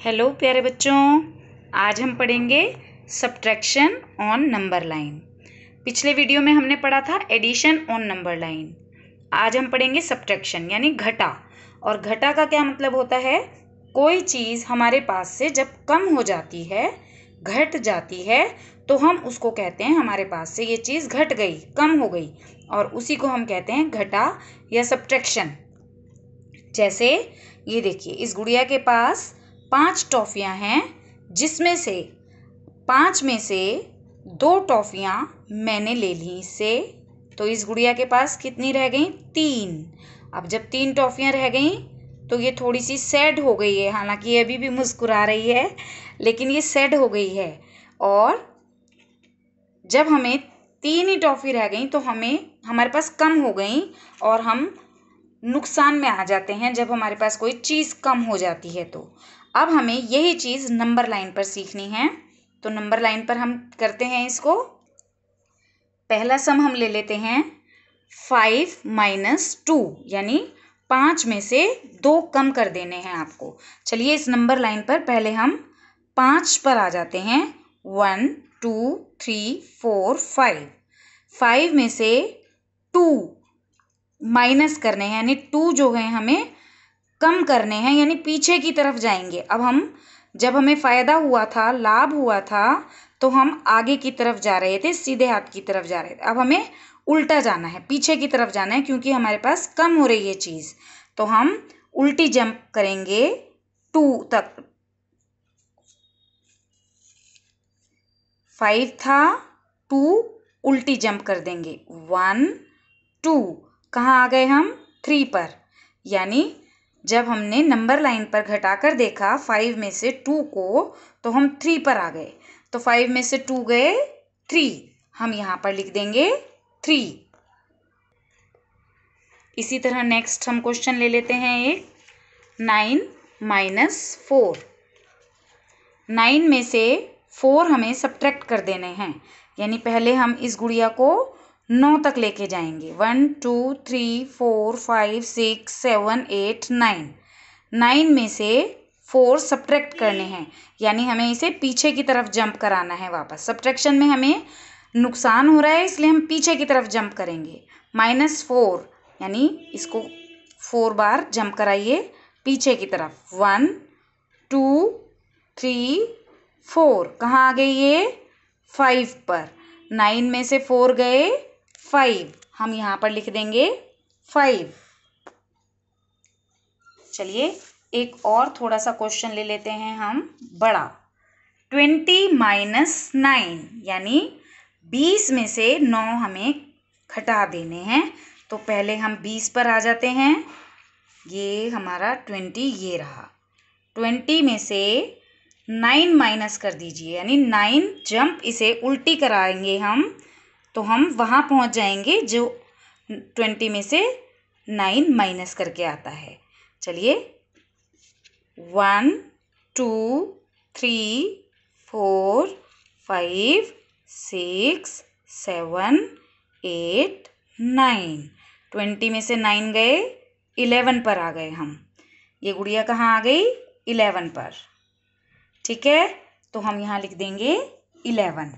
Hello प्यारे बच्चों, आज हम पढ़ेंगे सब्ट्रैक्शन ऑन नंबर लाइन। पिछले वीडियो में हमने पढ़ा था एडिशन ऑन नंबर लाइन। आज हम पढ़ेंगे सब्ट्रैक्शन यानी घटा। और घटा का क्या मतलब होता है? कोई चीज़ हमारे पास से जब कम हो जाती है, घट जाती है, तो हम उसको कहते हैं हमारे पास से ये चीज़ घट गई, कम हो गई, और उसी को हम कहते हैं घटा या सब्ट्रैक्शन। जैसे ये देखिए, इस गुड़िया के पास 5 टॉफियाँ हैं, जिसमें से 5 में से 2 टॉफियाँ मैंने ले ली इससे। तो इस गुड़िया के पास कितनी रह गई? 3। अब जब 3 टॉफियाँ रह गई तो ये थोड़ी सी सैड हो गई है। हालांकि ये अभी भी मुस्कुरा रही है, लेकिन ये सैड हो गई है। और जब हमें 3 ही टॉफी रह गई तो हमारे पास कम हो गई और हम नुकसान में आ जाते हैं जब हमारे पास कोई चीज़ कम हो जाती है। तो अब हमें यही चीज़ नंबर लाइन पर सीखनी है। तो नंबर लाइन पर हम करते हैं इसको। पहला सम हम ले लेते हैं 5 - 2, यानी 5 में से 2 कम कर देने हैं आपको। चलिए इस नंबर लाइन पर पहले हम 5 पर आ जाते हैं। 1 2 3 4 5। 5 में से 2 माइनस करने हैं, यानी 2 जो है हमें कम करने हैं, यानी पीछे की तरफ जाएंगे। अब जब हमें फ़ायदा हुआ था, लाभ हुआ था, तो हम आगे की तरफ जा रहे थे, सीधे हाथ की तरफ जा रहे थे। अब हमें उल्टा जाना है, पीछे की तरफ जाना है, क्योंकि हमारे पास कम हो रही है चीज़। तो हम उल्टी जंप करेंगे 2 तक। 5 था, 2 उल्टी जंप कर देंगे। 1 2 कहाँ आ गए हम? 3 पर। यानी जब हमने नंबर लाइन पर घटाकर देखा 5 में से 2 को, तो हम 3 पर आ गए। तो 5 में से 2 गए 3, हम यहाँ पर लिख देंगे 3। इसी तरह नेक्स्ट हम क्वेश्चन ले लेते हैं एक 9 - 4। 9 में से 4 हमें सब्ट्रैक्ट कर देने हैं, यानी पहले हम इस गुड़िया को 9 तक लेके जाएंगे। 1 2 3 4 5 6 7 8 9। 9 में से 4 सब्ट्रैक्ट करने हैं, यानी हमें इसे पीछे की तरफ जंप कराना है वापस। सब्ट्रैक्शन में हमें नुकसान हो रहा है, इसलिए हम पीछे की तरफ जंप करेंगे। -4 यानी इसको 4 बार जंप कराइए पीछे की तरफ। 1 2 3 4 कहाँ आ गई ये? 5 पर। 9 में से 4 गए 5, हम यहाँ पर लिख देंगे 5। चलिए एक और थोड़ा सा क्वेश्चन ले लेते हैं हम बड़ा। 20 - 9, यानी 20 में से 9 हमें घटा देने हैं। तो पहले हम 20 पर आ जाते हैं। ये हमारा 20 ये रहा। 20 में से 9 माइनस कर दीजिए, यानी 9 जंप इसे उल्टी कराएंगे हम, तो हम वहाँ पहुँच जाएंगे जो 20 में से 9 माइनस करके आता है। चलिए 1 2 3 4 5 6 7 8 9। 20 में से 9 गए 11 पर आ गए हम। ये गुड़िया कहाँ आ गई? 11 पर। ठीक है, तो हम यहाँ लिख देंगे 11।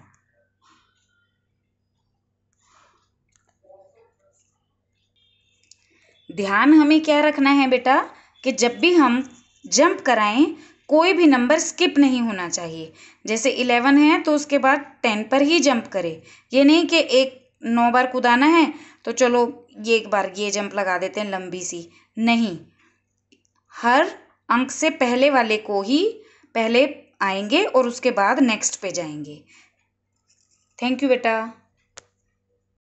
ध्यान हमें क्या रखना है बेटा, कि जब भी हम जंप कराएं कोई भी नंबर स्किप नहीं होना चाहिए। जैसे 11 है तो उसके बाद 10 पर ही जंप करें। ये नहीं कि 9 बार कूदाना है तो चलो ये एक बार ये जंप लगा देते हैं लंबी सी। नहीं, हर अंक से पहले वाले को ही पहले आएंगे और उसके बाद नेक्स्ट पे जाएंगे। थैंक यू बेटा।